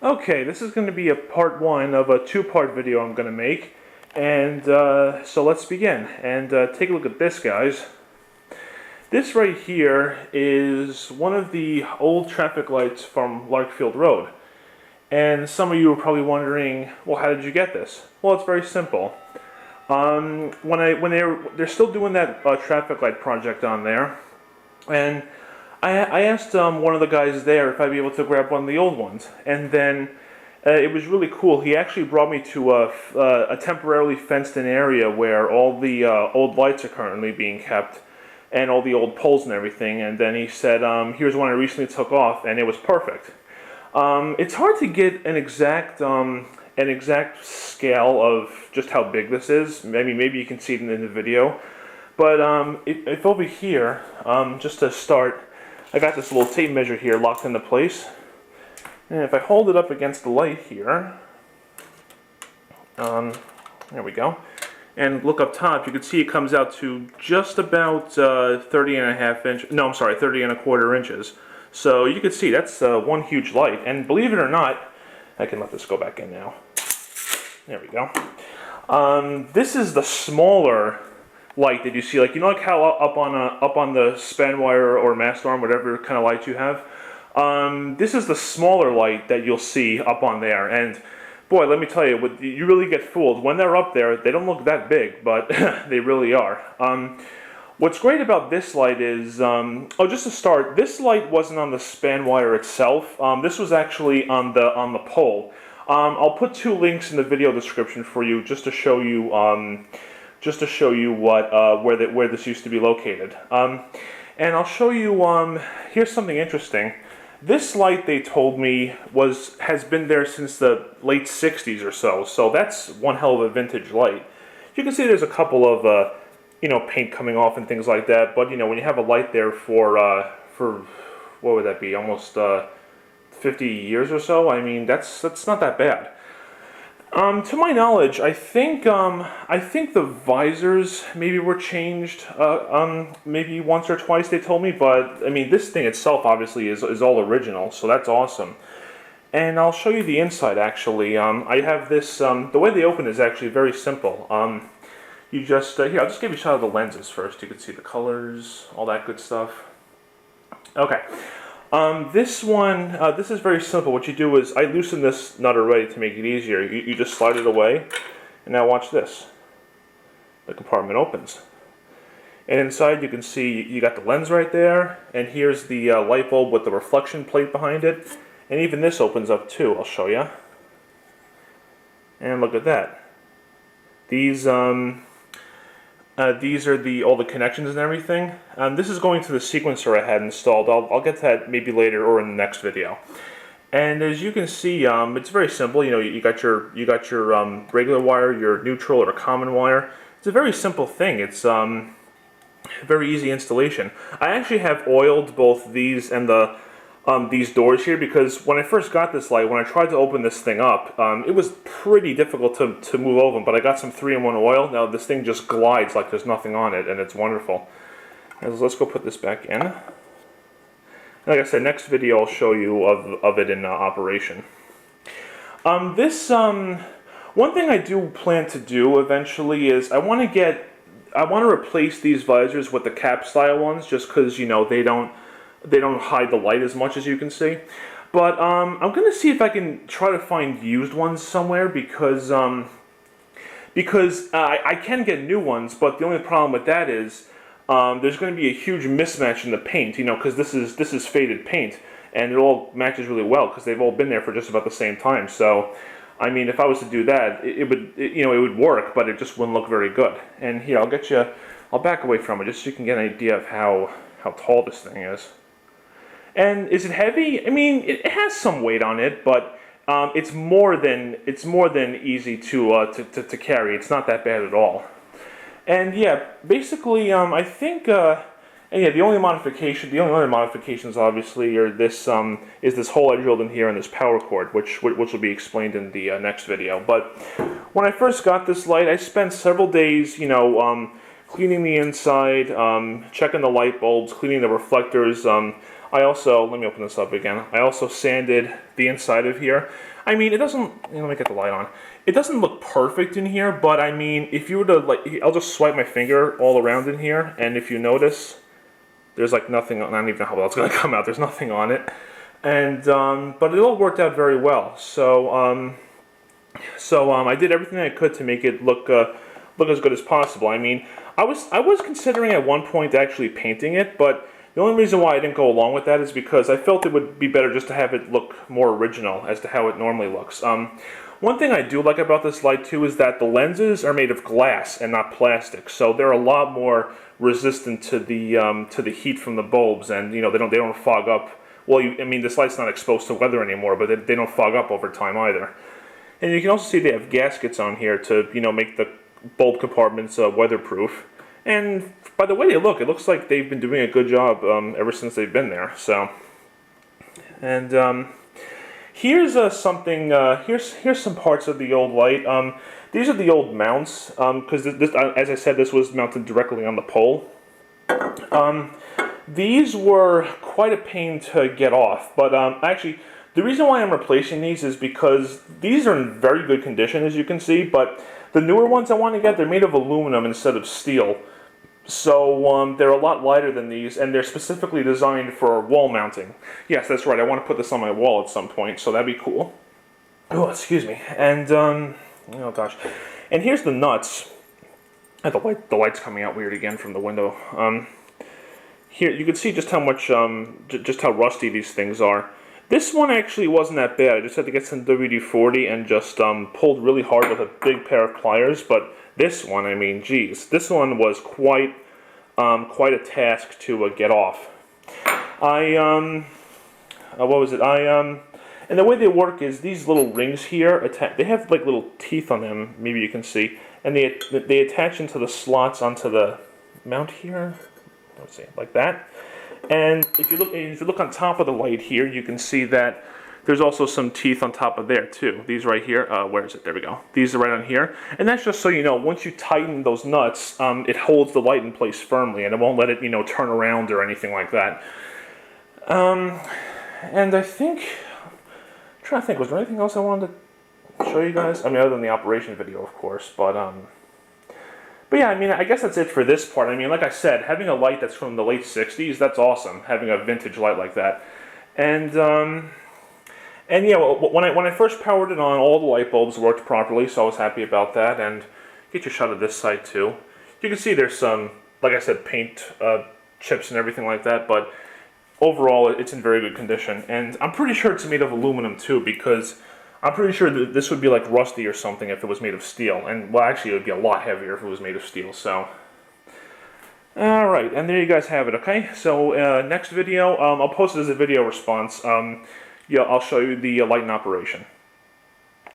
Okay, this is going to be a part one of a two-part video I'm going to make. And so let's begin. And take a look at this, guys. This right here is one of the old traffic lights from Larkfield Road. And some of you are probably wondering, well, how did you get this? Well, it's very simple. When they're still doing that traffic light project on there, and I asked one of the guys there if I'd be able to grab one of the old ones, and then it was really cool. He actually brought me to a temporarily fenced-in area where all the old lights are currently being kept, and all the old poles and everything. And then he said, "Here's one I recently took off, and it was perfect." It's hard to get an exact scale of just how big this is. Maybe you can see it in the video. But if over here, just to start, I got this little tape measure here locked into place. And if I hold it up against the light here, there we go, and look up top, you can see it comes out to just about 30 and a half inch, no, I'm sorry, 30 and a quarter inches. So you can see that's one huge light. And believe it or not, I can let this go back in now. There we go. This is the smaller light that you see, like, you know, like how up on the span wire or mast arm, whatever kind of light you have. This is the smaller light that you'll see up on there, and boy, let me tell you, you really get fooled when they're up there. They don't look that big, but they really are. What's great about this light is, oh, just to start, this light wasn't on the span wire itself. This was actually on the pole. I'll put two links in the video description for you, just to show you where this used to be located. And I'll show you. Here's something interesting. This light, they told me, has been there since the late '60s or so. So that's one hell of a vintage light. You can see there's a couple of paint coming off and things like that. But when you have a light there for what would that be? Almost 50 years or so. I mean, that's not that bad. To my knowledge, I think the visors maybe were changed maybe once or twice, they told me, but I mean, this thing itself obviously is all original, so that's awesome. And I'll show you the inside actually. I have this, the way they open is actually very simple. You just, here, I'll just give you a shot of the lenses first. You can see the colors, all that good stuff. Okay. This one, this is very simple. What you do is, I loosen this nut already to make it easier. You just slide it away, and now watch this. The compartment opens. And inside you can see you got the lens right there, and here's the light bulb with the reflection plate behind it. And even this opens up too, I'll show you. And look at that. These are all the connections and everything. This is going to the sequencer I had installed. I'll get to that maybe later or in the next video. And as you can see, it's very simple. You got your regular wire, your neutral or common wire. It's a very simple thing. It's very easy installation. I actually have oiled both these and these doors here, because when I first got this light, when I tried to open this thing up, it was pretty difficult to move over, but I got some 3-in-1 oil. Now this thing just glides like there's nothing on it, and it's wonderful. And let's go put this back in. Like I said, next video I'll show you of it in operation. One thing I do plan to do eventually is I want to replace these visors with the cap style ones, just because they don't hide the light as much, as you can see. But I'm going to see if I can try to find used ones somewhere, because I can get new ones, but the only problem with that is there's going to be a huge mismatch in the paint, because this is faded paint, and it all matches really well because they've all been there for just about the same time. So, I mean, if I was to do that, it would work, but it just wouldn't look very good. And here, I'll back away from it just so you can get an idea of how tall this thing is. And is it heavy? I mean, it has some weight on it, but it's more than easy to carry. It's not that bad at all. And yeah, basically, I think, and yeah, the only other modifications obviously are this is this hole I drilled in here and this power cord, which will be explained in the next video. But when I first got this light, I spent several days, cleaning the inside, checking the light bulbs, cleaning the reflectors. I also, let me open this up again, I also sanded the inside of here. I mean, it doesn't, let me get the light on. It doesn't look perfect in here, but I mean, if you were to, like, I'll just swipe my finger all around in here, and if you notice, there's like nothing, I don't even know how well it's going to come out, there's nothing on it. And, but it all worked out very well. So I did everything I could to make it look as good as possible. I mean, I was considering at one point actually painting it, but the only reason why I didn't go along with that is because I felt it would be better just to have it look more original as to how it normally looks. One thing I do like about this light too is that the lenses are made of glass and not plastic, so they're a lot more resistant to the heat from the bulbs, and you know they don't fog up. Well, I mean this light's not exposed to weather anymore, but they don't fog up over time either. And you can also see they have gaskets on here to make the bulb compartments weatherproof. And by the way they look, it looks like they've been doing a good job ever since they've been there. So, and here's something. Here's some parts of the old light. These are the old mounts because this, as I said, this was mounted directly on the pole. These were quite a pain to get off, but actually, the reason why I'm replacing these is because these are in very good condition, as you can see, but the newer ones I want to get, they're made of aluminum instead of steel. So they're a lot lighter than these, and they're specifically designed for wall mounting. Yes, that's right, I want to put this on my wall at some point, so that'd be cool. Oh, excuse me. And, oh gosh. And here's the nuts. The light's coming out weird again from the window. Here, you can see just how much, just how rusty these things are. This one actually wasn't that bad. I just had to get some WD-40 and just pulled really hard with a big pair of pliers. But this one, I mean, geez, this one was quite a task to get off. What was it? And the way they work is these little rings here, they have like little teeth on them, maybe you can see, and they attach into the slots onto the mount here. Let's see, like that. And if you look on top of the light here, you can see that there's also some teeth on top of there too. These right here, where is it? There we go. These are right on here. And that's just so you know, once you tighten those nuts, it holds the light in place firmly and it won't let it, turn around or anything like that. And I think, I'm trying to think, was there anything else I wanted to show you guys? I mean, other than the operation video, of course, but yeah, I mean, I guess that's it for this part. I mean, like I said, having a light that's from the late 60s, that's awesome, having a vintage light like that. And yeah, when I first powered it on, all the light bulbs worked properly, so I was happy about that. And get your shot of this side, too. You can see there's some, like I said, paint chips and everything like that, but overall, it's in very good condition. And I'm pretty sure it's made of aluminum, too, because I'm pretty sure that this would be like rusty or something if it was made of steel. And, well, actually, it would be a lot heavier if it was made of steel, so. Alright, and there you guys have it, okay? So, next video, I'll post it as a video response. Yeah, I'll show you the light in operation.